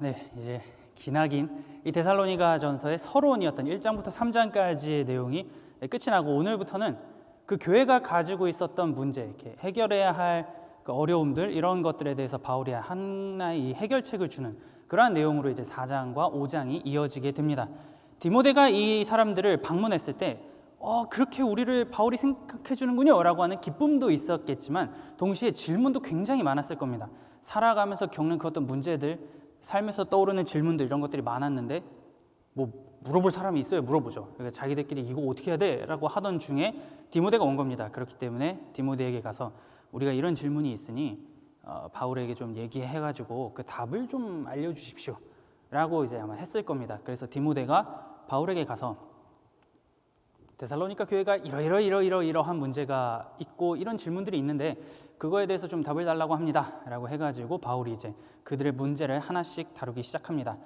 네, 이제 기나긴 이 데살로니가전서의 서론이었던 1장부터 3장까지의 내용이 끝이 나고 오늘부터는 그 교회가 가지고 있었던 문제, 이렇게 해결해야 할 그 어려움들 이런 것들에 대해서 바울이 하나의 이 해결책을 주는 그러한 내용으로 이제 4장과 5장이 이어지게 됩니다. 디모데가 이 사람들을 방문했을 때 그렇게 우리를 바울이 생각해 주는군요 라고 하는 기쁨도 있었겠지만 동시에 질문도 굉장히 많았을 겁니다. 살아가면서 겪는 그 어떤 문제들, 삶에서 떠오르는 질문들 이런 것들이 많았는데 뭐 물어볼 사람이 있어야 물어보죠. 그러니까 자기들끼리 이거 어떻게 해야 돼? 라고 하던 중에 디모데가 온 겁니다. 그렇기 때문에 디모데에게 가서 우리가 이런 질문이 있으니 바울에게 좀 얘기해가지고 그 답을 좀 알려주십시오 라고 이제 아마 했을 겁니다. 그래서 디모데가 바울에게 가서 데살로니가 교회가 이러한 문제가 있고 이런 질문들이 있는데 그거에 대해서 좀 답을 달라고 합니다 라고 해가지고 바울이 이제 그들의 문제를 하나씩 다루기 시작합니다.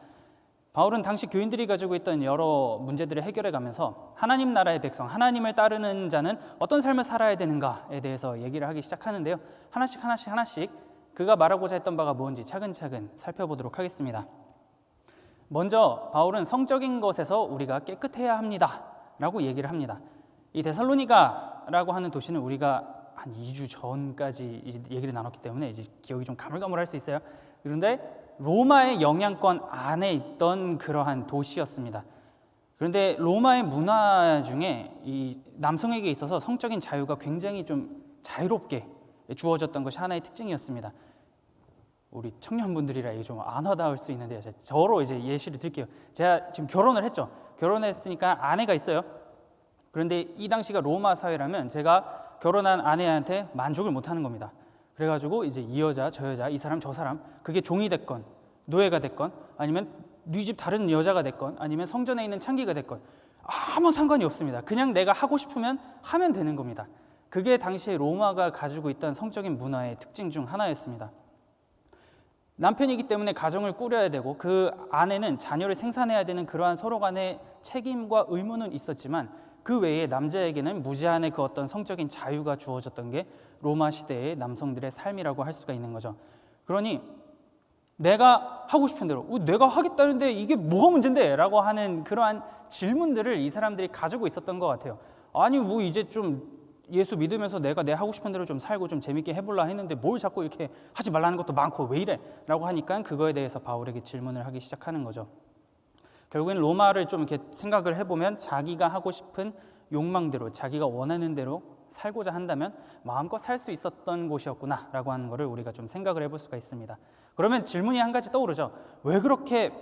바울은 당시 교인들이 가지고 있던 여러 문제들을 해결해 가면서 하나님 나라의 백성, 하나님을 따르는 자는 어떤 삶을 살아야 되는가에 대해서 얘기를 하기 시작하는데요. 하나씩 그가 말하고자 했던 바가 뭔지 차근차근 살펴보도록 하겠습니다. 먼저 바울은 성적인 것에서 우리가 깨끗해야 합니다 라고 얘기를 합니다. 이 데살로니가라고 하는 도시는 우리가 한 2주 전까지 얘기를 나눴기 때문에 이제 기억이 좀 가물가물할 수 있어요. 그런데 로마의 영향권 안에 있던 그러한 도시였습니다. 그런데 로마의 문화 중에 이 남성에게 있어서 성적인 자유가 굉장히 좀 자유롭게 주어졌던 것이 하나의 특징이었습니다. 우리 청년분들이라 이게 좀 안 와닿을 수 있는데요. 저로 이제 예시를 들게요. 제가 지금 결혼을 했죠. 결혼했으니까 아내가 있어요. 그런데 이 당시가 로마 사회라면 제가 결혼한 아내한테 만족을 못하는 겁니다. 그래가지고 이제 이 여자 저 여자 이 사람 저 사람 그게 종이 됐건 노예가 됐건 아니면 네 집 다른 여자가 됐건 아니면 성전에 있는 창기가 됐건 아무 상관이 없습니다. 그냥 내가 하고 싶으면 하면 되는 겁니다. 그게 당시에 로마가 가지고 있던 성적인 문화의 특징 중 하나였습니다. 남편이기 때문에 가정을 꾸려야 되고 그 아내는 자녀를 생산해야 되는 그러한 서로 간의 책임과 의무는 있었지만 그 외에 남자에게는 무제한의 그 어떤 성적인 자유가 주어졌던 게 로마 시대의 남성들의 삶이라고 할 수가 있는 거죠. 그러니 내가 하고 싶은 대로 내가 하겠다는데 이게 뭐가 문제인데? 라고 하는 그러한 질문들을 이 사람들이 가지고 있었던 것 같아요. 아니 뭐 이제 좀 예수 믿으면서 내가 내 하고 싶은 대로 좀 살고 좀 재밌게 해볼라 했는데 뭘 자꾸 이렇게 하지 말라는 것도 많고 왜 이래? 라고 하니까 그거에 대해서 바울에게 질문을 하기 시작하는 거죠. 결국엔 로마를 좀 이렇게 생각을 해보면 자기가 하고 싶은 욕망대로 자기가 원하는 대로 살고자 한다면 마음껏 살 수 있었던 곳이었구나 라고 하는 것을 우리가 좀 생각을 해볼 수가 있습니다. 그러면 질문이 한 가지 떠오르죠. 왜 그렇게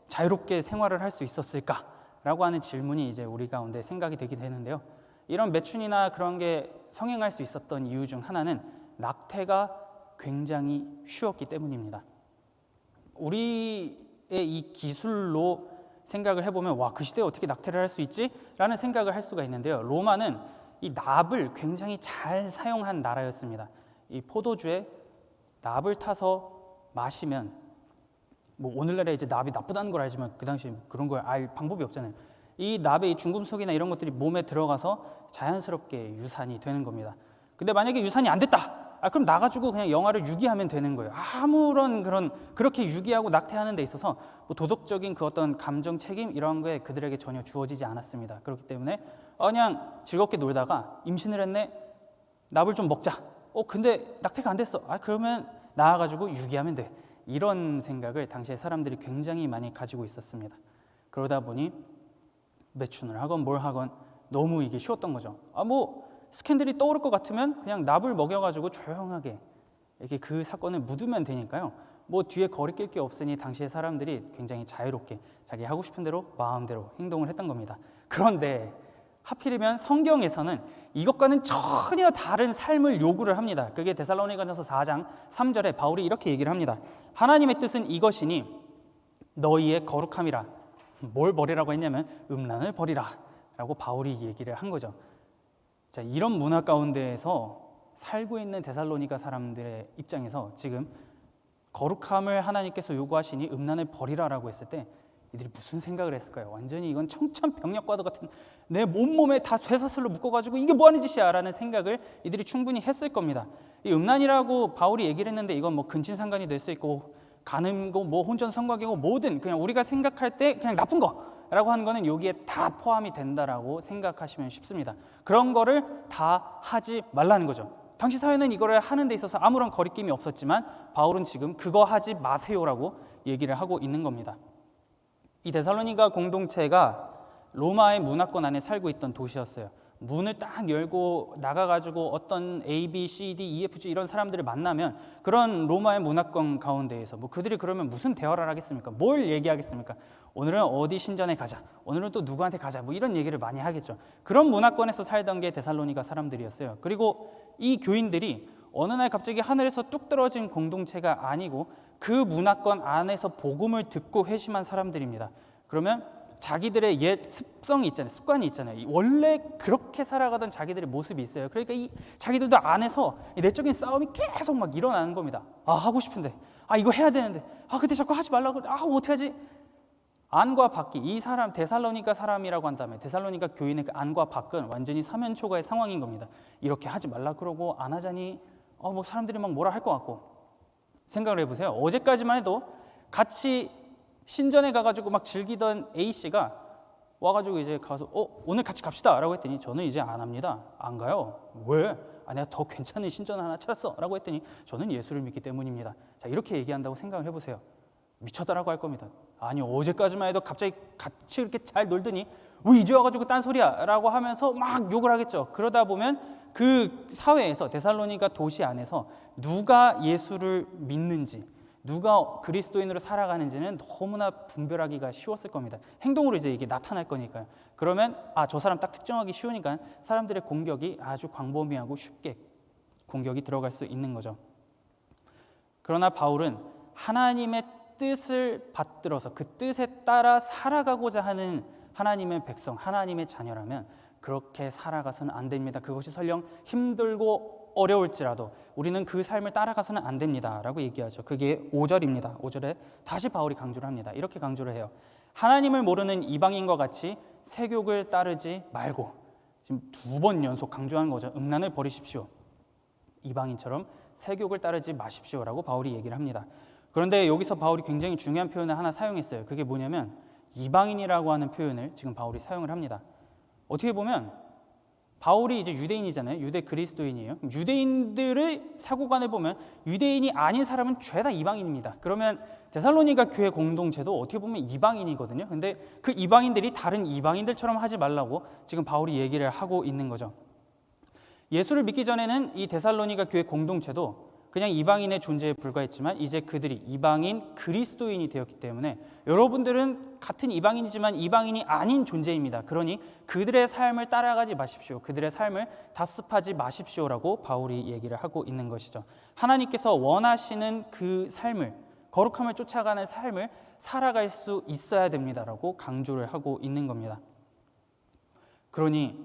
자유롭게 생활을 할 수 있었을까? 라고 하는 질문이 이제 우리 가운데 생각이 되게 되는데요. 이런 매춘이나 그런 게 성행할 수 있었던 이유 중 하나는 낙태가 굉장히 쉬웠기 때문입니다. 우리의 이 기술로 생각을 해보면 와, 그 시대에 어떻게 낙태를 할 수 있지? 라는 생각을 할 수가 있는데요. 로마는 이 납을 굉장히 잘 사용한 나라였습니다. 이 포도주에 납을 타서 마시면 뭐 오늘날에 이제 납이 나쁘다는 걸 알지만 그 당시 그런 걸 알 방법이 없잖아요. 이 납의 이 중금속이나 이런 것들이 몸에 들어가서 자연스럽게 유산이 되는 겁니다. 근데 만약에 유산이 안 됐다. 그럼 나가지고 그냥 영아를 유기하면 되는 거예요. 아무런 그렇게 유기하고 낙태하는 데 있어서 뭐 도덕적인 그 어떤 감정 책임 이런 게 그들에게 전혀 주어지지 않았습니다. 그렇기 때문에 그냥 즐겁게 놀다가 임신을 했네. 납을 좀 먹자. 근데 낙태가 안 됐어. 그러면 나와가지고 유기하면 돼. 이런 생각을 당시에 사람들이 굉장히 많이 가지고 있었습니다. 그러다 보니 매춘을 하건 뭘 하건 너무 이게 쉬웠던 거죠. 뭐 스캔들이 떠오를 것 같으면 그냥 납을 먹여가지고 조용하게 이렇게 그 사건을 묻으면 되니까요. 뭐 뒤에 거리 낄 게 없으니 당시의 사람들이 굉장히 자유롭게 자기 하고 싶은 대로 마음대로 행동을 했던 겁니다. 그런데 하필이면 성경에서는 이것과는 전혀 다른 삶을 요구를 합니다. 그게 데살로니가전서 4장 3절에 바울이 이렇게 얘기를 합니다. 하나님의 뜻은 이것이니 너희의 거룩함이라. 뭘 버리라고 했냐면 음란을 버리라 라고 바울이 얘기를 한 거죠. 자, 이런 문화 가운데에서 살고 있는 데살로니가 사람들의 입장에서 지금 거룩함을 하나님께서 요구하시니 음란을 버리라라고 했을 때 이들이 무슨 생각을 했을까요? 완전히 이건 청천벽력과도 같은 내 몸에 다 쇠사슬로 묶어가지고 이게 뭐하는 짓이야 라는 생각을 이들이 충분히 했을 겁니다. 이 음란이라고 바울이 얘기를 했는데 이건 뭐 근친상간이 될 수 있고 가는 거, 뭐 혼전 성곽이고 뭐든 그냥 우리가 생각할 때 그냥 나쁜 거라고 하는 거는 여기에 다 포함이 된다라고 생각하시면 쉽습니다. 그런 거를 다 하지 말라는 거죠. 당시 사회는 이거를 하는 데 있어서 아무런 거리낌이 없었지만 바울은 지금 그거 하지 마세요라고 얘기를 하고 있는 겁니다. 이 데살로니가 공동체가 로마의 문화권 안에 살고 있던 도시였어요. 문을 딱 열고 나가가지고 어떤 A, B, C, D, E, F, G 이런 사람들을 만나면 그런 로마의 문화권 가운데에서 뭐 그들이 그러면 무슨 대화를 하겠습니까? 뭘 얘기하겠습니까? 오늘은 어디 신전에 가자, 오늘은 또 누구한테 가자, 뭐 이런 얘기를 많이 하겠죠. 그런 문화권에서 살던 게 데살로니가 사람들이었어요. 그리고 이 교인들이 어느 날 갑자기 하늘에서 뚝 떨어진 공동체가 아니고 그 문화권 안에서 복음을 듣고 회심한 사람들입니다. 그러면 자기들의 옛 습성이 있잖아요. 습관이 있잖아요. 원래 그렇게 살아가던 자기들의 모습이 있어요. 그러니까 이 자기들도 안에서 내적인 싸움이 계속 막 일어나는 겁니다. 아, 하고 싶은데, 아, 이거 해야 되는데, 아, 근데 자꾸 하지 말라고, 아, 어떻게 하지? 안과 밖이, 이 사람 데살로니가 사람이라고 한다면 데살로니가 교인의 그 안과 밖은 완전히 사면초가의 상황인 겁니다. 이렇게 하지 말라 그러고 안 하자니 뭐 사람들이 막 뭐라 할 것 같고. 생각을 해보세요. 어제까지만 해도 같이 신전에 가가지고 막 즐기던 A씨가 와가지고 이제 가서 오늘 같이 갑시다 라고 했더니 저는 이제 안 합니다. 안 가요. 왜? 아, 내가 더 괜찮은 신전 하나 찾았어 라고 했더니 저는 예수를 믿기 때문입니다. 자, 이렇게 얘기한다고 생각을 해보세요. 미쳤다라고 할 겁니다. 아니, 어제까지만 해도 갑자기 같이 이렇게 잘 놀더니 왜 이제 와가지고 딴소리야 라고 하면서 막 욕을 하겠죠. 그러다 보면 그 사회에서 데살로니가 도시 안에서 누가 예수를 믿는지, 누가 그리스도인으로 살아가는지는 너무나 분별하기가 쉬웠을 겁니다. 행동으로 이제 이게 나타날 거니까요. 그러면 저 사람 딱 특정하기 쉬우니까 사람들의 공격이 아주 광범위하고 쉽게 공격이 들어갈 수 있는 거죠. 그러나 바울은 하나님의 뜻을 받들어서 그 뜻에 따라 살아가고자 하는 하나님의 백성, 하나님의 자녀라면 그렇게 살아가서는 안 됩니다. 그것이 설령 힘들고 어려울지라도 우리는 그 삶을 따라가서는 안 됩니다 라고 얘기하죠. 그게 5절입니다. 5절에 다시 바울이 강조를 합니다. 이렇게 강조를 해요. 하나님을 모르는 이방인과 같이 세욕을 따르지 말고, 지금 2번 연속 강조하는 거죠. 음란을 버리십시오. 이방인처럼 세욕을 따르지 마십시오라고 바울이 얘기를 합니다. 그런데 여기서 바울이 굉장히 중요한 표현을 하나 사용했어요. 그게 뭐냐면 이방인이라고 하는 표현을 지금 바울이 사용을 합니다. 어떻게 보면 바울이 이제 유대인이잖아요. 유대 그리스도인이에요. 유대인들의 사고관을 보면 유대인이 아닌 사람은 죄다 이방인입니다. 그러면 데살로니가 교회 공동체도 어떻게 보면 이방인이거든요. 근데 그 이방인들이 다른 이방인들처럼 하지 말라고 지금 바울이 얘기를 하고 있는 거죠. 예수를 믿기 전에는 이 데살로니가 교회 공동체도 그냥 이방인의 존재에 불과했지만 이제 그들이 이방인 그리스도인이 되었기 때문에 여러분들은 같은 이방인이지만 이방인이 아닌 존재입니다. 그러니 그들의 삶을 따라가지 마십시오. 그들의 삶을 답습하지 마십시오라고 바울이 얘기를 하고 있는 것이죠. 하나님께서 원하시는 그 삶을, 거룩함을 쫓아가는 삶을 살아갈 수 있어야 됩니다라고 강조를 하고 있는 겁니다. 그러니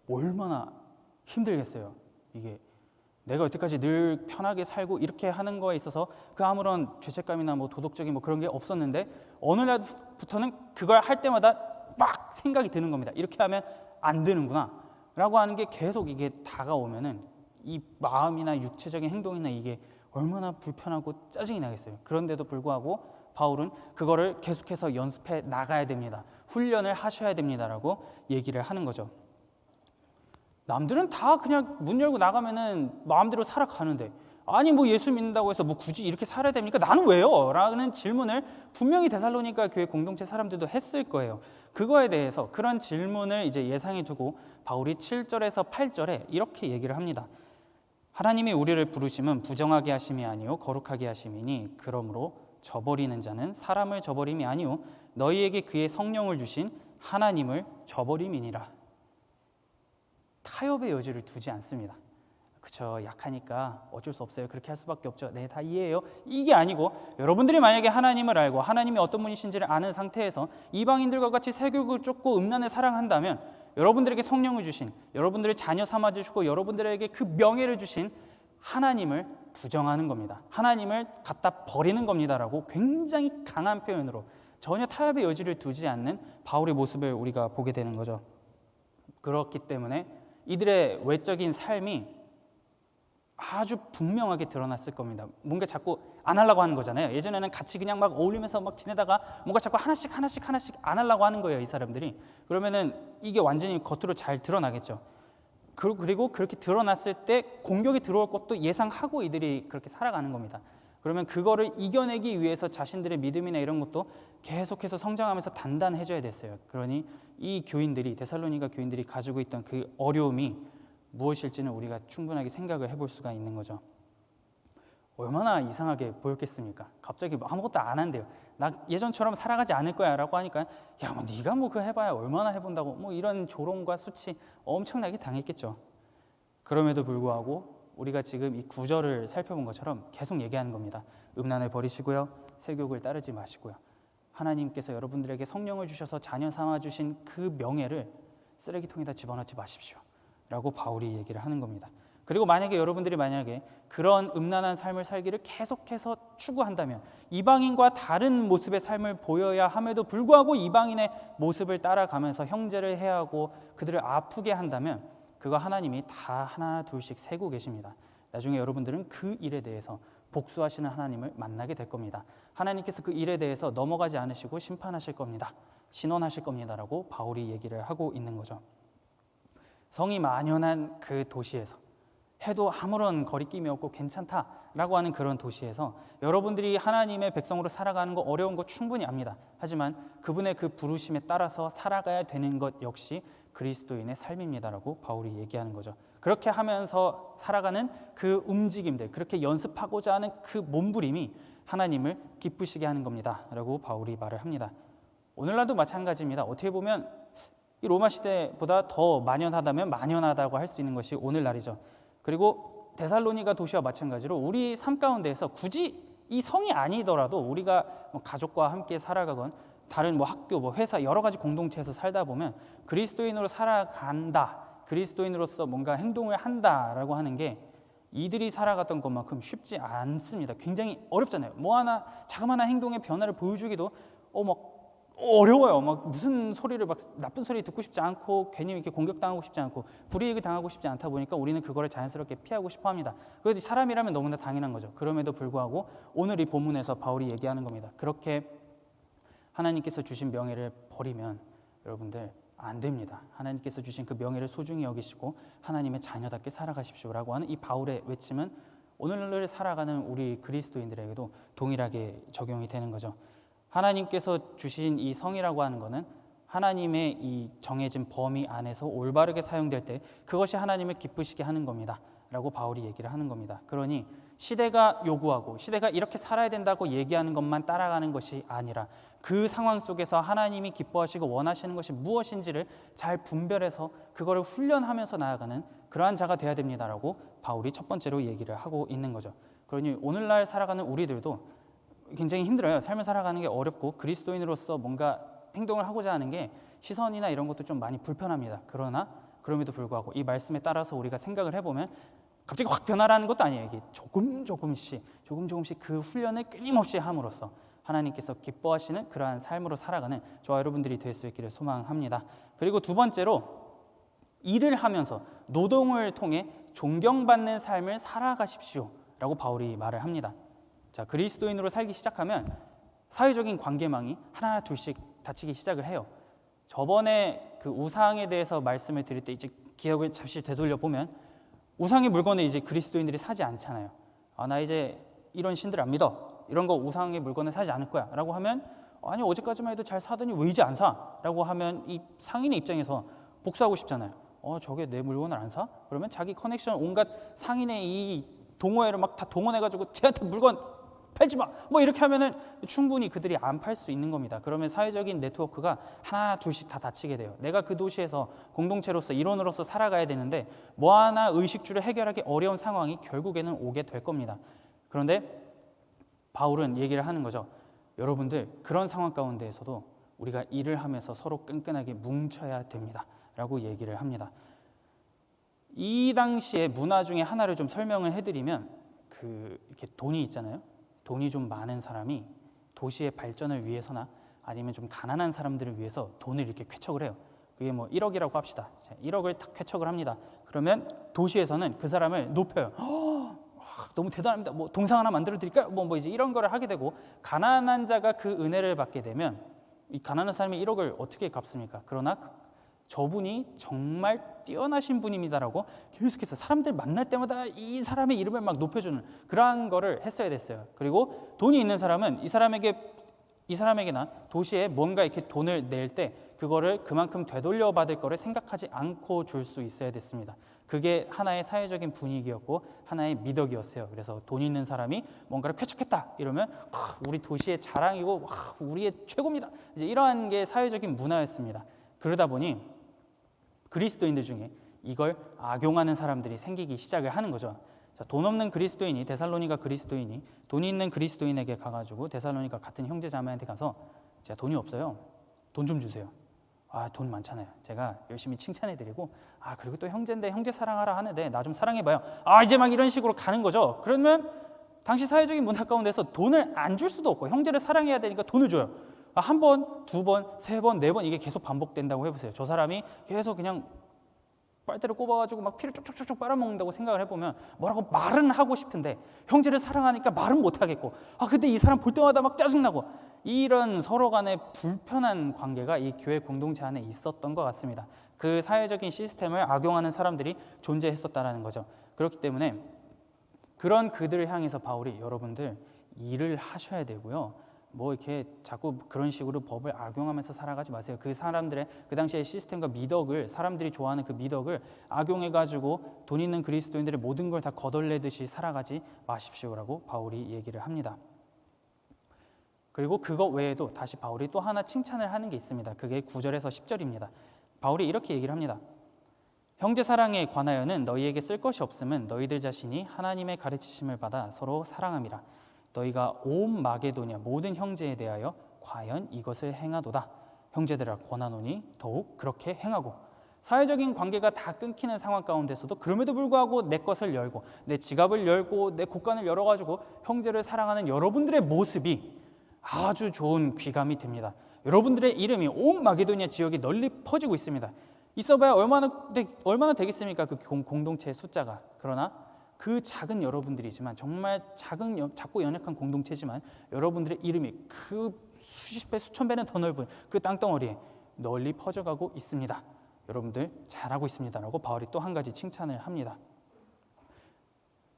얼마나 힘들겠어요. 이게 내가 여태까지 늘 편하게 살고 이렇게 하는 거에 있어서 그 아무런 죄책감이나 뭐 도덕적인 뭐 그런 게 없었는데 어느 날부터는 그걸 할 때마다 막 생각이 드는 겁니다. 이렇게 하면 안 되는구나 라고 하는 게 계속 이게 다가오면은 이 마음이나 육체적인 행동이나 이게 얼마나 불편하고 짜증이 나겠어요. 그런데도 불구하고 바울은 그거를 계속해서 연습해 나가야 됩니다. 훈련을 하셔야 됩니다라고 얘기를 하는 거죠. 남들은 다 그냥 문 열고 나가면은 마음대로 살아가는데 아니 뭐 예수 믿는다고 해서 뭐 굳이 이렇게 살아야 됩니까? 나는 왜요? 라는 질문을 분명히 데살로니가 교회 공동체 사람들도 했을 거예요. 그거에 대해서 그런 질문을 이제 예상해 두고 바울이 7절에서 8절에 이렇게 얘기를 합니다. 하나님이 우리를 부르심은 부정하게 하심이 아니요 거룩하게 하심이니 그러므로 저버리는 자는 사람을 저버림이 아니요 너희에게 그의 성령을 주신 하나님을 저버림이니라. 타협의 여지를 두지 않습니다. 그렇죠. 약하니까 어쩔 수 없어요. 그렇게 할 수밖에 없죠. 네, 다 이해해요. 이게 아니고 여러분들이 만약에 하나님을 알고 하나님이 어떤 분이신지를 아는 상태에서 이방인들과 같이 세교육을 쫓고 음란을 사랑한다면 여러분들에게 성령을 주신, 여러분들의 자녀 삼아주시고 여러분들에게 그 명예를 주신 하나님을 부정하는 겁니다. 하나님을 갖다 버리는 겁니다라고 굉장히 강한 표현으로 전혀 타협의 여지를 두지 않는 바울의 모습을 우리가 보게 되는 거죠. 그렇기 때문에 이들의 외적인 삶이 아주 분명하게 드러났을 겁니다. 뭔가 자꾸 안 하려고 하는 거잖아요. 예전에는 같이 그냥 막 어울리면서 막 지내다가 뭔가 자꾸 하나씩 안 하려고 하는 거예요, 이 사람들이. 그러면은 이게 완전히 겉으로 잘 드러나겠죠. 그리고 그렇게 드러났을 때 공격이 들어올 것도 예상하고 이들이 그렇게 살아가는 겁니다. 그러면 그거를 이겨내기 위해서 자신들의 믿음이나 이런 것도 계속해서 성장하면서 단단해져야 됐어요. 그러니 이 교인들이, 데살로니가 교인들이 가지고 있던 그 어려움이 무엇일지는 우리가 충분하게 생각을 해볼 수가 있는 거죠. 얼마나 이상하게 보였겠습니까? 갑자기 아무것도 안 한대요. 나 예전처럼 살아가지 않을 거야 라고 하니까 야, 뭐 네가 뭐 그거 해봐야 얼마나 해본다고, 뭐 이런 조롱과 수치 엄청나게 당했겠죠. 그럼에도 불구하고 우리가 지금 이 구절을 살펴본 것처럼 계속 얘기하는 겁니다. 음란을 버리시고요, 세욕을 따르지 마시고요, 하나님께서 여러분들에게 성령을 주셔서 자녀 삼아 주신 그 명예를 쓰레기통에다 집어넣지 마십시오 라고 바울이 얘기를 하는 겁니다. 그리고 만약에 여러분들이 그런 음란한 삶을 살기를 계속해서 추구한다면, 이방인과 다른 모습의 삶을 보여야 함에도 불구하고 이방인의 모습을 따라가면서 형제를 해하고 그들을 아프게 한다면 그거 하나님이 다 하나 둘씩 세고 계십니다. 나중에 여러분들은 그 일에 대해서 복수하시는 하나님을 만나게 될 겁니다. 하나님께서 그 일에 대해서 넘어가지 않으시고 심판하실 겁니다. 신원하실 겁니다라고 바울이 얘기를 하고 있는 거죠. 성이 만연한 그 도시에서, 해도 아무런 거리낌이 없고 괜찮다라고 하는 그런 도시에서 여러분들이 하나님의 백성으로 살아가는 거 어려운 거 충분히 압니다. 하지만 그분의 그 부르심에 따라서 살아가야 되는 것 역시 그리스도인의 삶입니다라고 바울이 얘기하는 거죠. 그렇게 하면서 살아가는 그 움직임들, 그렇게 연습하고자 하는 그 몸부림이 하나님을 기쁘시게 하는 겁니다 라고 바울이 말을 합니다. 오늘날도 마찬가지입니다. 어떻게 보면 이 로마 시대보다 더 만연하다면 만연하다고 할 수 있는 것이 오늘날이죠. 그리고 데살로니가 도시와 마찬가지로 우리 삶 가운데에서 굳이 이 성이 아니더라도 우리가 가족과 함께 살아가건 다른 학교, 회사 여러 가지 공동체에서 살다 보면 그리스도인으로 살아간다, 그리스도인으로서 뭔가 행동을 한다라고 하는 게 이들이 살아갔던 것만큼 쉽지 않습니다. 굉장히 어렵잖아요. 뭐 하나 자그마한 행동의 변화를 보여주기도 어려워요. 무슨 소리를 나쁜 소리 듣고 싶지 않고 괜히 이렇게 공격당하고 싶지 않고 불이익을 당하고 싶지 않다 보니까 우리는 그거를 자연스럽게 피하고 싶어합니다. 그래도 사람이라면 너무나 당연한 거죠. 그럼에도 불구하고 오늘 이 본문에서 바울이 얘기하는 겁니다. 그렇게 하나님께서 주신 명예를 버리면 여러분들 안 됩니다. 하나님께서 주신 그 명예를 소중히 여기시고 하나님의 자녀답게 살아가십시오라고 하는 이 바울의 외침은 오늘을 살아가는 우리 그리스도인들에게도 동일하게 적용이 되는 거죠. 하나님께서 주신 이 성이라고 하는 것은 하나님의 이 정해진 범위 안에서 올바르게 사용될 때 그것이 하나님을 기쁘시게 하는 겁니다 라고 바울이 얘기를 하는 겁니다. 그러니 시대가 요구하고 시대가 이렇게 살아야 된다고 얘기하는 것만 따라가는 것이 아니라 그 상황 속에서 하나님이 기뻐하시고 원하시는 것이 무엇인지를 잘 분별해서 그거를 훈련하면서 나아가는 그러한 자가 돼야 됩니다라고 바울이 첫 번째로 얘기를 하고 있는 거죠. 그러니 오늘날 살아가는 우리들도 굉장히 힘들어요. 삶을 살아가는 게 어렵고 그리스도인으로서 뭔가 행동을 하고자 하는 게 시선이나 이런 것도 좀 많이 불편합니다. 그러나 그럼에도 불구하고 이 말씀에 따라서 우리가 생각을 해보면 갑자기 확 변화라는 것도 아니에요. 이게 조금씩 그 훈련을 끊임없이 함으로써 하나님께서 기뻐하시는 그러한 삶으로 살아가는 저와 여러분들이 될 수 있기를 소망합니다. 그리고 두 번째로 일을 하면서 노동을 통해 존경받는 삶을 살아가십시오 라고 바울이 말을 합니다. 자, 그리스도인으로 살기 시작하면 사회적인 관계망이 하나 둘씩 닫히기 시작을 해요. 저번에 그 우상에 대해서 말씀을 드릴 때 이제 기억을 잠시 되돌려 보면 우상의 물건을 이제 그리스도인들이 사지 않잖아요. 나 이제 이런 신들 안 믿어. 이런 거 우상의 물건을 사지 않을 거야 라고 하면 아니 어제까지만 해도 잘 사더니 왜 이제 안 사? 라고 하면 이 상인의 입장에서 복수하고 싶잖아요. 저게 내 물건을 안 사? 그러면 자기 커넥션 온갖 상인의 이 동호회를 막 다 동원해가지고 쟤한테 물건 팔지 마! 이렇게 하면은 충분히 그들이 안 팔 수 있는 겁니다. 그러면 사회적인 네트워크가 하나 둘씩 다 닫히게 돼요. 내가 그 도시에서 공동체로서 일원으로서 살아가야 되는데 뭐 하나 의식주를 해결하기 어려운 상황이 결국에는 오게 될 겁니다. 그런데 바울은 얘기를 하는 거죠. 여러분들 그런 상황 가운데에서도 우리가 일을 하면서 서로 끈끈하게 뭉쳐야 됩니다 라고 얘기를 합니다. 이 당시의 문화 중에 하나를 좀 설명을 해드리면 이렇게 돈이 있잖아요. 돈이 좀 많은 사람이 도시의 발전을 위해서나 아니면 좀 가난한 사람들을 위해서 돈을 이렇게 쾌척을 해요. 그게 1억이라고 합시다. 1억을 딱 쾌척을 합니다. 그러면 도시에서는 그 사람을 높여요. 너무 대단합니다. 뭐 동상 하나 만들어 드릴까요? 뭐 이제 이런 거를 하게 되고, 가난한 자가 그 은혜를 받게 되면 이 가난한 사람이 1억을 어떻게 갚습니까? 그러나 저분이 정말 뛰어나신 분입니다라고 계속해서 사람들 만날 때마다 이 사람의 이름을 막 높여주는 그러한 거를 했어야 됐어요. 그리고 돈이 있는 사람은 이 사람에게나 도시에 뭔가 이렇게 돈을 낼 때 그거를 그만큼 되돌려 받을 거를 생각하지 않고 줄 수 있어야 됐습니다. 그게 하나의 사회적인 분위기였고 하나의 미덕이었어요. 그래서 돈 있는 사람이 뭔가를 쾌척했다 이러면 우리 도시의 자랑이고 우리의 최고입니다. 이제 이러한 게 사회적인 문화였습니다. 그러다 보니 그리스도인들 중에 이걸 악용하는 사람들이 생기기 시작을 하는 거죠. 자, 돈 없는 그리스도인이, 데살로니가 그리스도인이 돈이 있는 그리스도인에게 가가지고, 데살로니가 같은 형제 자매한테 가서 제가 돈이 없어요. 돈 좀 주세요. 아, 돈 많잖아요. 제가 열심히 칭찬해드리고, 그리고 또 형제인데 형제 사랑하라 하는데 나 좀 사랑해봐요. 이제 막 이런 식으로 가는 거죠. 그러면 당시 사회적인 문화 가운데서 돈을 안 줄 수도 없고 형제를 사랑해야 되니까 돈을 줘요. 한 번, 두 번, 세 번, 네 번 이게 계속 반복된다고 해보세요. 저 사람이 계속 그냥 빨대를 꼽아가지고 막 피를 쪽쪽쪽쪽 빨아먹는다고 생각을 해보면 뭐라고 말은 하고 싶은데 형제를 사랑하니까 말은 못하겠고, 근데 이 사람 볼 때마다 막 짜증나고, 이런 서로 간의 불편한 관계가 이 교회 공동체 안에 있었던 것 같습니다. 그 사회적인 시스템을 악용하는 사람들이 존재했었다는 거죠. 그렇기 때문에 그런 그들을 향해서 바울이 여러분들 일을 하셔야 되고요. 뭐 이렇게 자꾸 그런 식으로 법을 악용하면서 살아가지 마세요. 그 사람들의 그 당시의 시스템과 미덕을, 사람들이 좋아하는 그 미덕을 악용해가지고 돈 있는 그리스도인들의 모든 걸 다 거덜내듯이 살아가지 마십시오라고 바울이 얘기를 합니다. 그리고 그것 외에도 다시 바울이 또 하나 칭찬을 하는 게 있습니다. 그게 9절에서 10절입니다. 바울이 이렇게 얘기를 합니다. 형제 사랑에 관하여는 너희에게 쓸 것이 없음은 너희들 자신이 하나님의 가르치심을 받아 서로 사랑함이라. 너희가 온 마게도냐 모든 형제에 대하여 과연 이것을 행하도다. 형제들아 권하노니 더욱 그렇게 행하고. 사회적인 관계가 다 끊기는 상황 가운데서도 그럼에도 불구하고 내 것을 열고 내 지갑을 열고 내 곳간을 열어가지고 형제를 사랑하는 여러분들의 모습이 아주 좋은 귀감이 됩니다. 여러분들의 이름이 온 마게도냐 지역에 널리 퍼지고 있습니다. 있어봐야 얼마나 되겠습니까? 그 공동체의 숫자가. 그러나 그 작은 여러분들이지만, 정말 작고 연약한 공동체지만 여러분들의 이름이 그 수십 배 수천 배는 더 넓은 그 땅덩어리에 널리 퍼져가고 있습니다. 여러분들 잘하고 있습니다라고 바울이 또 한 가지 칭찬을 합니다.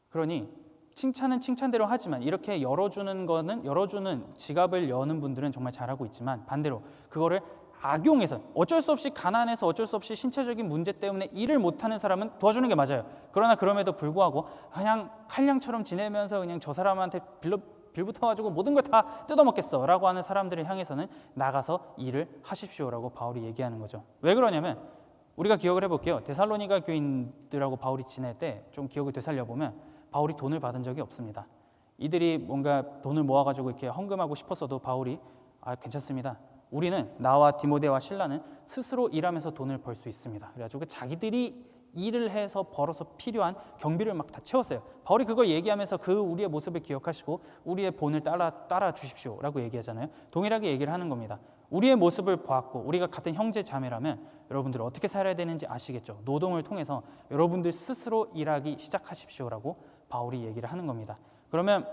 그러니 칭찬은 칭찬대로 하지만 이렇게 열어주는 지갑을 여는 분들은 정말 잘하고 있지만, 반대로 그거를 악용해서 어쩔 수 없이 가난해서 어쩔 수 없이 신체적인 문제 때문에 일을 못하는 사람은 도와주는 게 맞아요. 그러나 그럼에도 불구하고 그냥 칼량처럼 지내면서 그냥 저 사람한테 빌붙어가지고 모든 걸 다 뜯어먹겠어 라고 하는 사람들을 향해서는 나가서 일을 하십시오라고 바울이 얘기하는 거죠. 왜 그러냐면 우리가 기억을 해볼게요. 데살로니가 교인들하고 바울이 지낼 때 좀 기억을 되살려보면 바울이 돈을 받은 적이 없습니다. 이들이 뭔가 돈을 모아가지고 이렇게 헌금하고 싶었어도 바울이 괜찮습니다. 우리는, 나와 디모데와 실라는 스스로 일하면서 돈을 벌 수 있습니다. 그래가지고 자기들이 일을 해서 벌어서 필요한 경비를 막 다 채웠어요. 바울이 그걸 얘기하면서 그 우리의 모습을 기억하시고 우리의 본을 따라 주십시오라고 얘기하잖아요. 동일하게 얘기를 하는 겁니다. 우리의 모습을 보았고 우리가 같은 형제 자매라면 여러분들 어떻게 살아야 되는지 아시겠죠? 노동을 통해서 여러분들 스스로 일하기 시작하십시오라고 바울이 얘기를 하는 겁니다. 그러면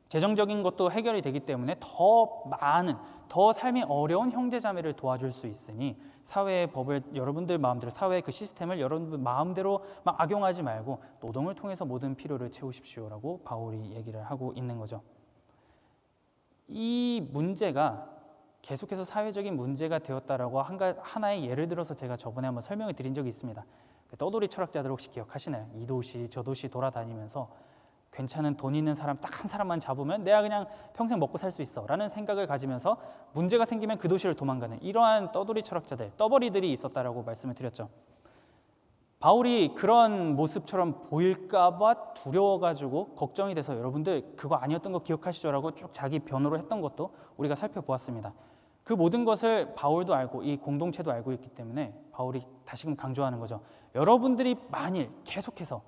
재정적인 것도 해결이 되기 때문에 더 삶이 어려운 형제자매를 도와줄 수 있으니 사회의 법을 여러분들 마음대로, 사회의 그 시스템을 여러분들 마음대로 막 악용하지 말고 노동을 통해서 모든 필요를 채우십시오라고 바울이 얘기를 하고 있는 거죠. 이 문제가 계속해서 사회적인 문제가 되었다라고 하나의 예를 들어서 제가 저번에 한번 설명을 드린 적이 있습니다. 떠돌이 철학자들 혹시 기억하시나요? 이 도시 저 도시 돌아다니면서 괜찮은 돈 있는 사람 딱 한 사람만 잡으면 내가 그냥 평생 먹고 살 수 있어 라는 생각을 가지면서 문제가 생기면 그 도시를 도망가는 이러한 떠돌이 철학자들, 떠벌이들이 있었다라고 말씀을 드렸죠. 바울이 그런 모습처럼 보일까 봐 두려워가지고 걱정이 돼서 여러분들 그거 아니었던 거 기억하시죠? 라고 쭉 자기 변호를 했던 것도 우리가 살펴보았습니다. 그 모든 것을 바울도 알고 이 공동체도 알고 있기 때문에 바울이 다시금 강조하는 거죠. 여러분들이 만일 계속해서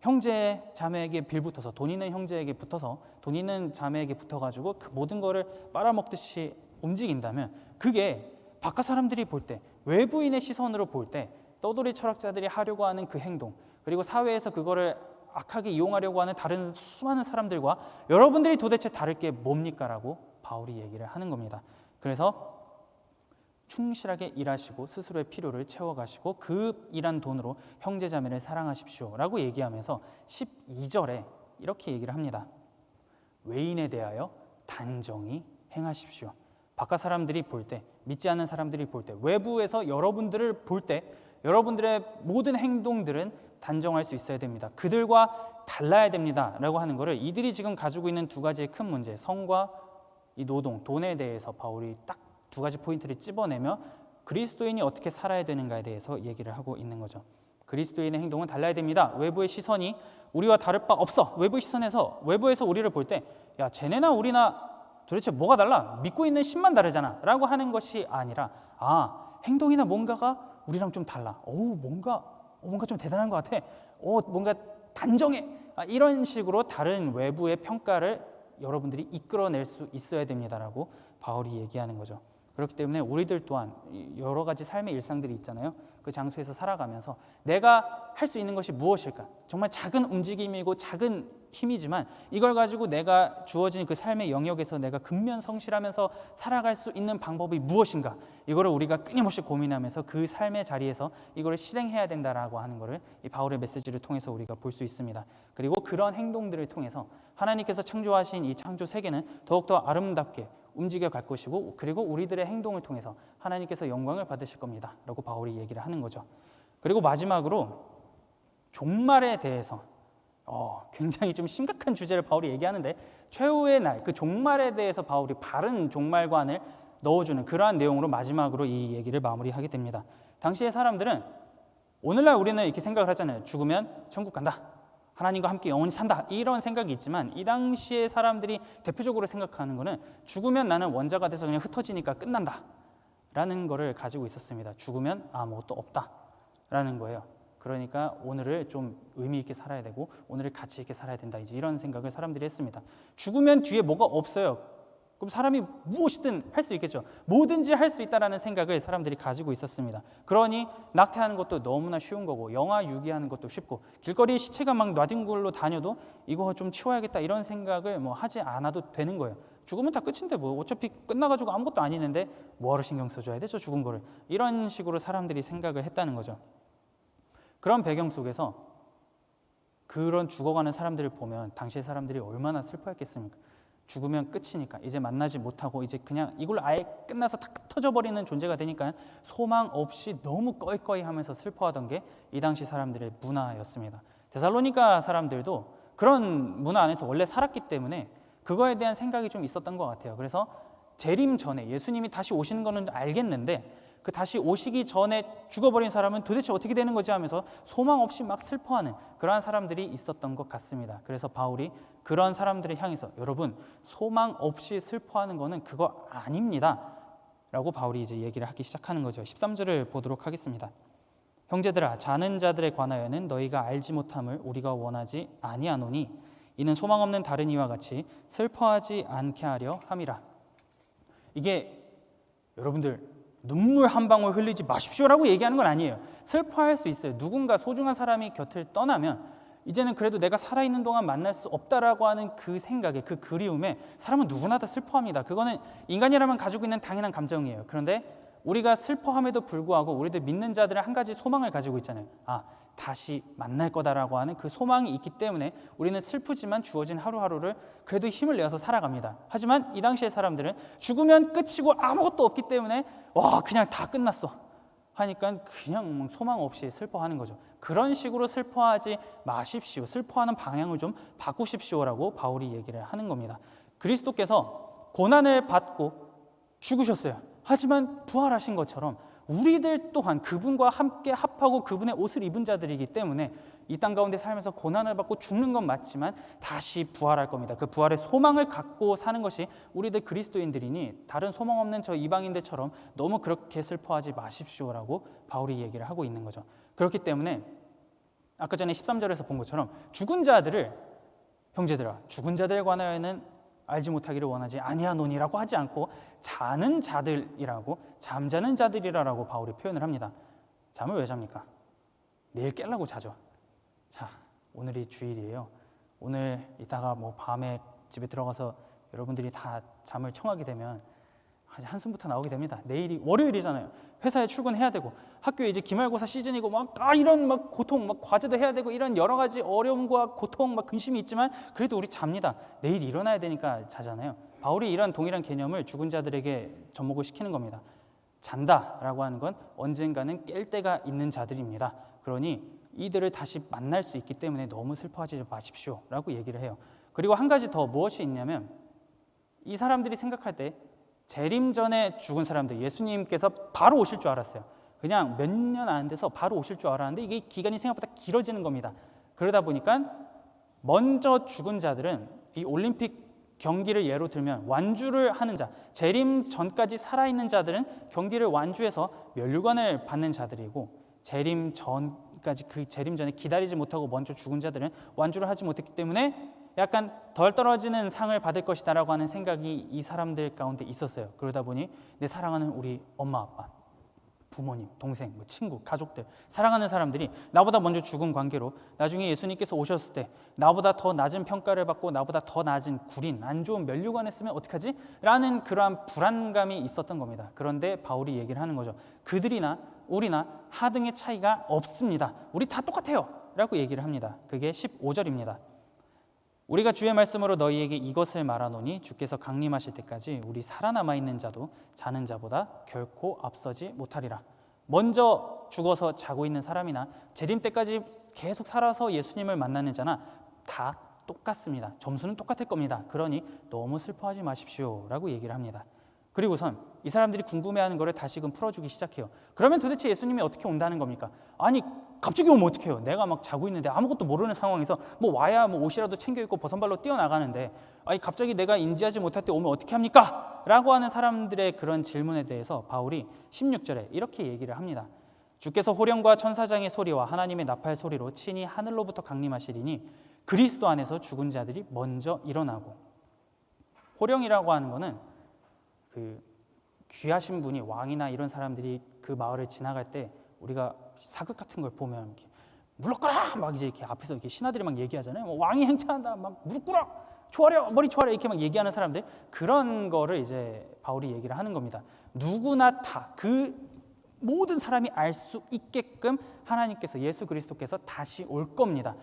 형제 자매에게 빌붙어서, 돈 있는 형제에게 붙어서 돈 있는 자매에게 붙어가지고 그 모든 거를 빨아먹듯이 움직인다면 그게 바깥 사람들이 볼 때, 외부인의 시선으로 볼 때 떠돌이 철학자들이 하려고 하는 그 행동, 그리고 사회에서 그거를 악하게 이용하려고 하는 다른 수많은 사람들과 여러분들이 도대체 다를 게 뭡니까? 라고 바울이 얘기를 하는 겁니다. 그래서 충실하게 일하시고 스스로의 필요를 채워가시고 그 일한 돈으로 형제자매를 사랑하십시오 라고 얘기하면서 12절에 이렇게 얘기를 합니다. 외인에 대하여 단정히 행하십시오. 바깥 사람들이 볼 때, 믿지 않는 사람들이 볼 때, 외부에서 여러분들을 볼 때 여러분들의 모든 행동들은 단정할 수 있어야 됩니다. 그들과 달라야 됩니다 라고 하는 것을 이들이 지금 가지고 있는 두 가지의 큰 문제, 성과 이 노동, 돈에 대해서 바울이 딱 두 가지 포인트를 찝어내며 그리스도인이 어떻게 살아야 되는가에 대해서 얘기를 하고 있는 거죠. 그리스도인의 행동은 달라야 됩니다. 외부의 시선이 우리와 다를 바 없어. 외부 시선에서 외부에서 우리를 볼 때 야 쟤네나 우리나 도대체 뭐가 달라? 믿고 있는 신만 다르잖아 라고 하는 것이 아니라 행동이나 뭔가가 우리랑 좀 달라. 뭔가 좀 대단한 것 같아. 뭔가 단정해. 이런 식으로 다른 외부의 평가를 여러분들이 이끌어낼 수 있어야 됩니다라고 바울이 얘기하는 거죠. 그렇기 때문에 우리들 또한 여러 가지 삶의 일상들이 있잖아요. 그 장소에서 살아가면서 내가 할 수 있는 것이 무엇일까? 정말 작은 움직임이고 작은 힘이지만 이걸 가지고 내가 주어진 그 삶의 영역에서 내가 근면성실하면서 살아갈 수 있는 방법이 무엇인가? 이거를 우리가 끊임없이 고민하면서 그 삶의 자리에서 이거를 실행해야 된다라고 하는 것을 이 바울의 메시지를 통해서 우리가 볼 수 있습니다. 그리고 그런 행동들을 통해서 하나님께서 창조하신 이 창조 세계는 더욱더 아름답게 움직여 갈 것이고 그리고 우리들의 행동을 통해서 하나님께서 영광을 받으실 겁니다 라고 바울이 얘기를 하는 거죠. 그리고 마지막으로 종말에 대해서 굉장히 좀 심각한 주제를 바울이 얘기하는데 최후의 날, 그 종말에 대해서 바울이 바른 종말관을 넣어주는 그러한 내용으로 마지막으로 이 얘기를 마무리하게 됩니다. 당시의 사람들은 오늘날 우리는 이렇게 생각을 하잖아요. 죽으면 천국 간다, 하나님과 함께 영원히 산다, 이런 생각이 있지만 이 당시의 사람들이 대표적으로 생각하는 거는 죽으면 나는 원자가 돼서 그냥 흩어지니까 끝난다 라는 거를 가지고 있었습니다. 죽으면 아무것도 없다 라는 거예요. 그러니까 오늘을 좀 의미 있게 살아야 되고 오늘을 가치 있게 살아야 된다, 이제 이런 생각을 사람들이 했습니다. 죽으면 뒤에 뭐가 없어요. 그럼 사람이 무엇이든 할 수 있겠죠. 뭐든지 할 수 있다라는 생각을 사람들이 가지고 있었습니다. 그러니 낙태하는 것도 너무나 쉬운 거고 영아 유기하는 것도 쉽고 길거리에 시체가 막 놔둔 다녀도 이거 좀 치워야겠다 이런 생각을 하지 않아도 되는 거예요. 죽으면 다 끝인데 어차피 끝나가지고 아무것도 아니는데 뭐하러 신경 써줘야 돼, 저 죽은 거를. 이런 식으로 사람들이 생각을 했다는 거죠. 그런 배경 속에서 그런 죽어가는 사람들을 보면 당시의 사람들이 얼마나 슬퍼했겠습니까? 죽으면 끝이니까 이제 만나지 못하고 이제 그냥 이걸로 아예 끝나서 탁 터져버리는 존재가 되니까 소망 없이 너무 꺼이꺼이 하면서 슬퍼하던 게 이 당시 사람들의 문화였습니다. 데살로니가 사람들도 그런 문화 안에서 원래 살았기 때문에 그거에 대한 생각이 좀 있었던 것 같아요. 그래서 재림 전에 예수님이 다시 오시는 거는 알겠는데 그 다시 오시기 전에 죽어버린 사람은 도대체 어떻게 되는 거지 하면서 소망 없이 막 슬퍼하는 그러한 사람들이 있었던 것 같습니다. 그래서 바울이 그런 사람들을 향해서 여러분 소망 없이 슬퍼하는 거는 그거 아닙니다 라고 바울이 이제 얘기를 하기 시작하는 거죠. 13절을 보도록 하겠습니다. 형제들아, 자는 자들에 관하여는 너희가 알지 못함을 우리가 원하지 아니하노니 이는 소망 없는 다른 이와 같이 슬퍼하지 않게 하려 함이라. 이게 여러분들 눈물 한 방울 흘리지 마십시오라고 얘기하는 건 아니에요. 슬퍼할 수 있어요. 누군가 소중한 사람이 곁을 떠나면 이제는 그래도 내가 살아있는 동안 만날 수 없다라고 하는 그 생각에, 그 그리움에 사람은 누구나 다 슬퍼합니다. 그거는 인간이라면 가지고 있는 당연한 감정이에요. 그런데 우리가 슬퍼함에도 불구하고 우리들 믿는 자들은 한 가지 소망을 가지고 있잖아요. 다시 만날 거다라고 하는 그 소망이 있기 때문에 우리는 슬프지만 주어진 하루하루를 그래도 힘을 내어서 살아갑니다. 하지만 이 당시의 사람들은 죽으면 끝이고 아무것도 없기 때문에 그냥 다 끝났어 하니까 그냥 소망 없이 슬퍼하는 거죠. 그런 식으로 슬퍼하지 마십시오. 슬퍼하는 방향을 좀 바꾸십시오라고 바울이 얘기를 하는 겁니다. 그리스도께서 고난을 받고 죽으셨어요. 하지만 부활하신 것처럼 우리들 또한 그분과 함께 합하고 그분의 옷을 입은 자들이기 때문에 이 땅 가운데 살면서 고난을 받고 죽는 건 맞지만 다시 부활할 겁니다. 그 부활의 소망을 갖고 사는 것이 우리들 그리스도인들이니 다른 소망 없는 저 이방인들처럼 너무 그렇게 슬퍼하지 마십시오라고 바울이 얘기를 하고 있는 거죠. 그렇기 때문에 아까 전에 13절에서 본 것처럼 죽은 자들을 형제들아, 죽은 자들에 관하여는 알지 못하기를 원하지 아니하노니라고 하지 않고 자는 자들이라고 잠자는 자들이라고 바울이 표현을 합니다. 잠을 왜 잡니까? 내일 깨려고 자죠. 자, 오늘이 주일이에요. 오늘 이따가 뭐 밤에 집에 들어가서 여러분들이 다 잠을 청하게 되면 한숨부터 나오게 됩니다. 내일이 월요일이잖아요. 회사에 출근해야 되고 학교에 이제 기말고사 시즌이고 이런 고통, 과제도 해야 되고 이런 여러 가지 어려움과 고통, 근심이 있지만 그래도 우리 잡니다. 내일 일어나야 되니까 자잖아요. 바울이 이런 동일한 개념을 죽은 자들에게 접목을 시키는 겁니다. 잔다라고 하는 건 언젠가는 깰 때가 있는 자들입니다. 그러니 이들을 다시 만날 수 있기 때문에 너무 슬퍼하지 마십시오 라고 얘기를 해요. 그리고 한 가지 더 무엇이 있냐면 이 사람들이 생각할 때 재림 전에 죽은 사람들, 예수님께서 바로 오실 줄 알았어요. 그냥 몇 년 안 돼서 바로 오실 줄 알았는데 이게 기간이 생각보다 길어지는 겁니다. 그러다 보니까 먼저 죽은 자들은 이 올림픽 경기를 예로 들면 완주를 하는 자, 재림 전까지 살아있는 자들은 경기를 완주해서 면류관을 받는 자들이고 재림 전까지 그 재림 전에 기다리지 못하고 먼저 죽은 자들은 완주를 하지 못했기 때문에 약간 덜 떨어지는 상을 받을 것이다라고 하는 생각이 이 사람들 가운데 있었어요. 그러다 보니 내 사랑하는 우리 엄마 아빠, 부모님, 동생, 친구, 가족들, 사랑하는 사람들이 나보다 먼저 죽은 관계로 나중에 예수님께서 오셨을 때 나보다 더 낮은 평가를 받고 나보다 더 낮은 구린, 안 좋은 면류관에 쓰면 어떡하지? 라는 그러한 불안감이 있었던 겁니다. 그런데 바울이 얘기를 하는 거죠. 그들이나 우리나 하등의 차이가 없습니다. 우리 다 똑같아요 라고 얘기를 합니다. 그게 15절입니다. 우리가 주의 말씀으로 너희에게 이것을 말하노니 주께서 강림하실 때까지 우리 살아남아 있는 자도 자는 자보다 결코 앞서지 못하리라. 먼저 죽어서 자고 있는 사람이나 재림 때까지 계속 살아서 예수님을 만나는 자나 다 똑같습니다. 점수는 똑같을 겁니다. 그러니 너무 슬퍼하지 마십시오 라고 얘기를 합니다. 그리고선 이 사람들이 궁금해하는 거를 다시금 풀어주기 시작해요. 그러면 도대체 예수님이 어떻게 온다는 겁니까? 아니 갑자기 오면 어떡해요? 내가 자고 있는데 아무것도 모르는 상황에서 와야 옷이라도 챙겨 입고 버선발로 뛰어나가는데 아니 갑자기 내가 인지하지 못할 때 오면 어떻게 합니까? 라고 하는 사람들의 그런 질문에 대해서 바울이 16절에 이렇게 얘기를 합니다. 주께서 호령과 천사장의 소리와 하나님의 나팔 소리로 친히 하늘로부터 강림하시리니 그리스도 안에서 죽은 자들이 먼저 일어나고. 호령이라고 하는 거는 그 귀하신 분이 왕이나 이런 사람들이 그 마을을 지나갈 때 우리가 사극 같은 걸 보면 이렇게 무릎 꿇어 이제 이렇게 앞에서 이렇게 신하들이 얘기하잖아요. 왕이 행차한다 무릎 꿇어 조아려 머리 조아려 이렇게 얘기하는 사람들, 그런 거를 이제 바울이 얘기를 하는 겁니다. 누구나 다 그 모든 사람이 알 수 있게끔 하나님께서 예수 그리스도께서 다시 올 겁니다.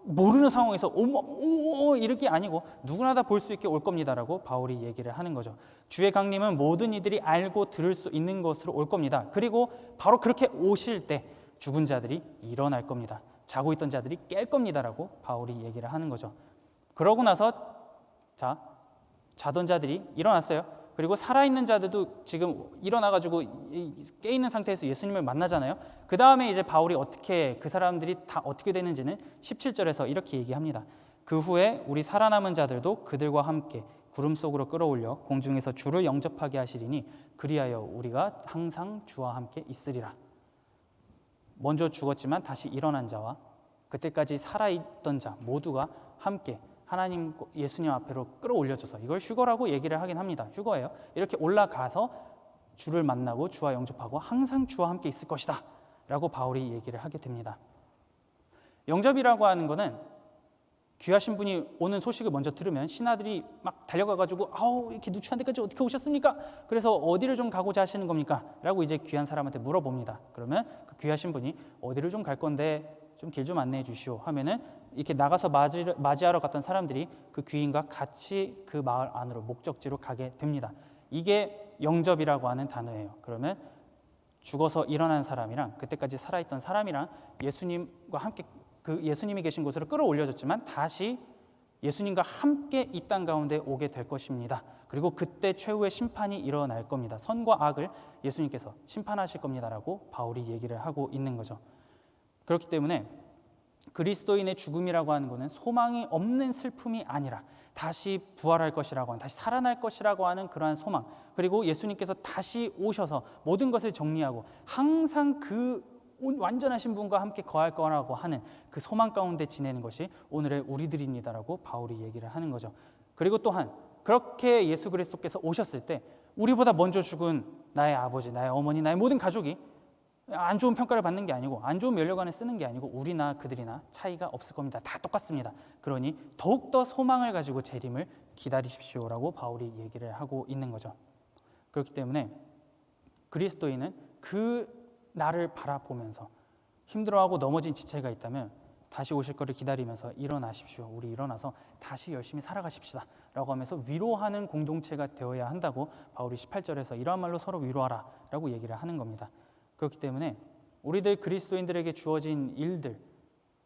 모르는 상황에서 오 이렇게 아니고 누구나 다 볼 수 있게 올 겁니다라고 바울이 얘기를 하는 거죠. 주의 강림은 모든 이들이 알고 들을 수 있는 것으로 올 겁니다. 그리고 바로 그렇게 오실 때 죽은 자들이 일어날 겁니다. 자고 있던 자들이 깰 겁니다라고 바울이 얘기를 하는 거죠. 그러고 나서 자던 자들이 일어났어요. 그리고 살아있는 자들도 지금 일어나가지고 깨있는 상태에서 예수님을 만나잖아요. 그 다음에 이제 바울이 어떻게 그 사람들이 다 어떻게 되는지는 17절에서 이렇게 얘기합니다. 그 후에 우리 살아남은 자들도 그들과 함께 구름 속으로 끌어올려 공중에서 주를 영접하게 하시리니 그리하여 우리가 항상 주와 함께 있으리라. 먼저 죽었지만 다시 일어난 자와 그때까지 살아있던 자 모두가 함께 하나님 예수님 앞으로 끌어올려져서, 이걸 휴거라고 얘기를 하긴 합니다. 휴거예요. 이렇게 올라가서 주를 만나고 주와 영접하고 항상 주와 함께 있을 것이다 라고 바울이 얘기를 하게 됩니다. 영접이라고 하는 거는 귀하신 분이 오는 소식을 먼저 들으면 신하들이 달려가가지고 이렇게 누추한 데까지 어떻게 오셨습니까? 그래서 어디를 좀 가고자 하시는 겁니까? 라고 이제 귀한 사람한테 물어봅니다. 그러면 그 귀하신 분이 어디를 좀 갈 건데 좀 길 좀 안내해 주시오 하면은 이렇게 나가서 맞이하러 갔던 사람들이 그 귀인과 같이 그 마을 안으로 목적지로 가게 됩니다. 이게 영접이라고 하는 단어예요. 그러면 죽어서 일어난 사람이랑 그때까지 살아있던 사람이랑 예수님과 함께 그 예수님이 계신 곳으로 끌어올려졌지만 다시 예수님과 함께 이 땅 가운데 오게 될 것입니다. 그리고 그때 최후의 심판이 일어날 겁니다. 선과 악을 예수님께서 심판하실 겁니다라고 바울이 얘기를 하고 있는 거죠. 그렇기 때문에 그리스도인의 죽음이라고 하는 것은 소망이 없는 슬픔이 아니라 다시 부활할 것이라고 하는, 다시 살아날 것이라고 하는 그러한 소망, 그리고 예수님께서 다시 오셔서 모든 것을 정리하고 항상 그 완전하신 분과 함께 거할 거라고 하는 그 소망 가운데 지내는 것이 오늘의 우리들입니다라고 바울이 얘기를 하는 거죠. 그리고 또한 그렇게 예수 그리스도께서 오셨을 때 우리보다 먼저 죽은 나의 아버지, 나의 어머니, 나의 모든 가족이 안 좋은 평가를 받는 게 아니고 안 좋은 면류관을 쓰는 게 아니고 우리나 그들이나 차이가 없을 겁니다. 다 똑같습니다. 그러니 더욱더 소망을 가지고 재림을 기다리십시오라고 바울이 얘기를 하고 있는 거죠. 그렇기 때문에 그리스도인은 그 날을 바라보면서 힘들어하고 넘어진 지체가 있다면 다시 오실 거를 기다리면서 일어나십시오. 우리 일어나서 다시 열심히 살아가십시다 라고 하면서 위로하는 공동체가 되어야 한다고 바울이 18절에서 이러한 말로 서로 위로하라 라고 얘기를 하는 겁니다. 그렇기 때문에 우리들 그리스도인들에게 주어진 일들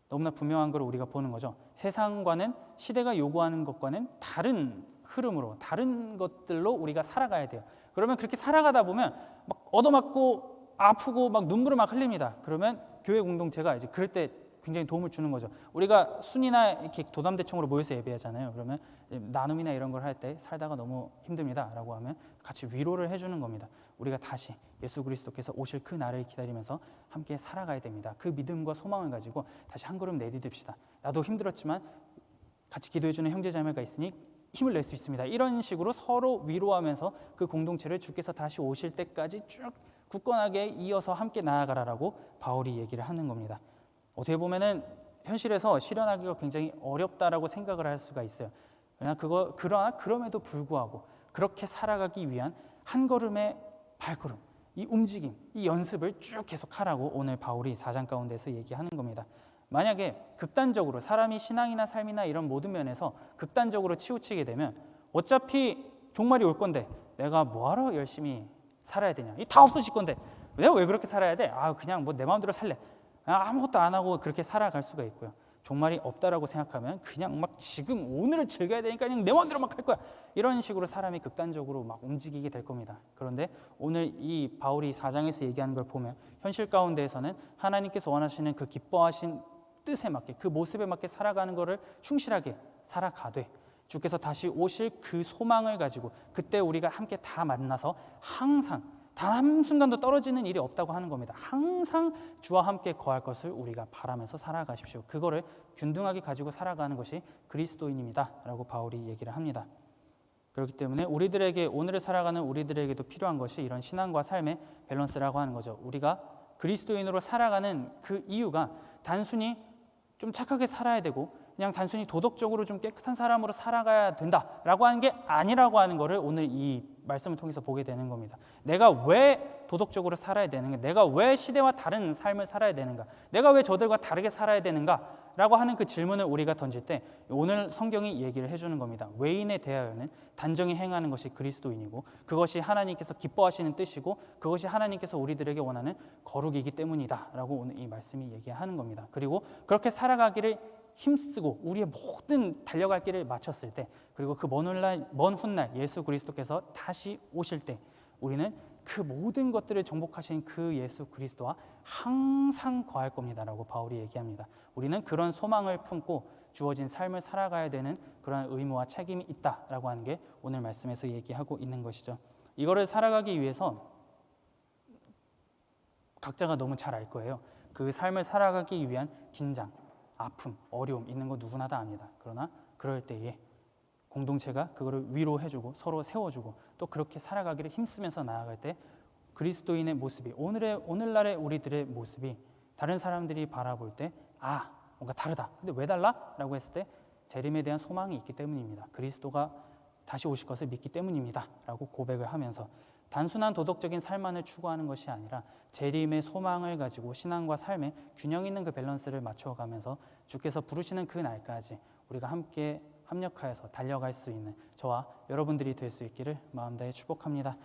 너무나 분명한 걸 우리가 보는 거죠. 세상과는 시대가 요구하는 것과는 다른 흐름으로 다른 것들로 우리가 살아가야 돼요. 그러면 그렇게 살아가다 보면 막 얻어맞고 아프고 막 눈물을 막 흘립니다. 그러면 교회 공동체가 이제 그럴 때 굉장히 도움을 주는 거죠. 우리가 순이나 이렇게 도담대청으로 모여서 예배하잖아요. 그러면 나눔이나 이런 걸 할 때 살다가 너무 힘듭니다라고 하면 같이 위로를 해주는 겁니다. 우리가 다시 예수 그리스도께서 오실 그 날을 기다리면서 함께 살아가야 됩니다. 그 믿음과 소망을 가지고 다시 한 걸음 내디딥시다. 나도 힘들었지만 같이 기도해주는 형제자매가 있으니 힘을 낼 수 있습니다. 이런 식으로 서로 위로하면서 그 공동체를 주께서 다시 오실 때까지 쭉 굳건하게 이어서 함께 나아가라라고 바울이 얘기를 하는 겁니다. 어떻게 보면은 현실에서 실현하기가 굉장히 어렵다라고 생각을 할 수가 있어요. 그러나 그럼에도 불구하고 그렇게 살아가기 위한 한 걸음의 발걸음, 이 움직임, 이 연습을 쭉 계속하라고 오늘 바울이 4장 가운데서 얘기하는 겁니다. 만약에 극단적으로 사람이 신앙이나 삶이나 이런 모든 면에서 극단적으로 치우치게 되면 어차피 종말이 올 건데 내가 뭐하러 열심히 살아야 되냐, 이 다 없어질 건데 내가 왜 그렇게 살아야 돼? 그냥 뭐 내 마음대로 살래. 아무것도 안 하고 그렇게 살아갈 수가 있고요. 종말이 없다라고 생각하면 그냥 막 지금 오늘을 즐겨야 되니까 그냥 내 마음대로 막 할 거야. 이런 식으로 사람이 극단적으로 막 움직이게 될 겁니다. 그런데 오늘 이 바울이 4장에서 얘기하는 걸 보면 현실 가운데에서는 하나님께서 원하시는 그 기뻐하신 뜻에 맞게 그 모습에 맞게 살아가는 것을 충실하게 살아가되 주께서 다시 오실 그 소망을 가지고 그때 우리가 함께 다 만나서 항상 단 한순간도 떨어지는 일이 없다고 하는 겁니다. 항상 주와 함께 거할 것을 우리가 바라면서 살아가십시오. 그거를 균등하게 가지고 살아가는 것이 그리스도인입니다 라고 바울이 얘기를 합니다. 그렇기 때문에 우리들에게 오늘을 살아가는 우리들에게도 필요한 것이 이런 신앙과 삶의 밸런스라고 하는 거죠. 우리가 그리스도인으로 살아가는 그 이유가 단순히 좀 착하게 살아야 되고 그냥 단순히 도덕적으로 좀 깨끗한 사람으로 살아가야 된다라고 하는 게 아니라고 하는 것을 오늘 이 말씀을 통해서 보게 되는 겁니다. 내가 왜 도덕적으로 살아야 되는가? 내가 왜 시대와 다른 삶을 살아야 되는가? 내가 왜 저들과 다르게 살아야 되는가? 라고 하는 그 질문을 우리가 던질 때 오늘 성경이 얘기를 해주는 겁니다. 외인에 대하여는 단정히 행하는 것이 그리스도인이고 그것이 하나님께서 기뻐하시는 뜻이고 그것이 하나님께서 우리들에게 원하는 거룩이기 때문이다 라고 오늘 이 말씀이 얘기하는 겁니다. 그리고 그렇게 살아가기를 힘쓰고 우리의 모든 달려갈 길을 마쳤을 때 그리고 그 먼 훗날 예수 그리스도께서 다시 오실 때 우리는 그 모든 것들을 정복하신 그 예수 그리스도와 항상 거할 겁니다라고 바울이 얘기합니다. 우리는 그런 소망을 품고 주어진 삶을 살아가야 되는 그런 의무와 책임이 있다라고 하는 게 오늘 말씀에서 얘기하고 있는 것이죠. 이거를 살아가기 위해서 각자가 너무 잘 알 거예요. 그 삶을 살아가기 위한 긴장, 아픔, 어려움 있는 거 누구나 다 압니다. 그러나 그럴 때에 공동체가 그거를 위로해주고 서로 세워주고 또 그렇게 살아가기를 힘쓰면서 나아갈 때 그리스도인의 모습이 오늘날의 우리들의 모습이 다른 사람들이 바라볼 때 뭔가 다르다. 근데 왜 달라? 라고 했을 때 재림에 대한 소망이 있기 때문입니다. 그리스도가 다시 오실 것을 믿기 때문입니다. 라고 고백을 하면서 단순한 도덕적인 삶만을 추구하는 것이 아니라 재림의 소망을 가지고 신앙과 삶의 균형 있는 그 밸런스를 맞춰가면서 주께서 부르시는 그 날까지 우리가 함께 합력하여서 달려갈 수 있는 저와 여러분들이 될 수 있기를 마음 다해 축복합니다.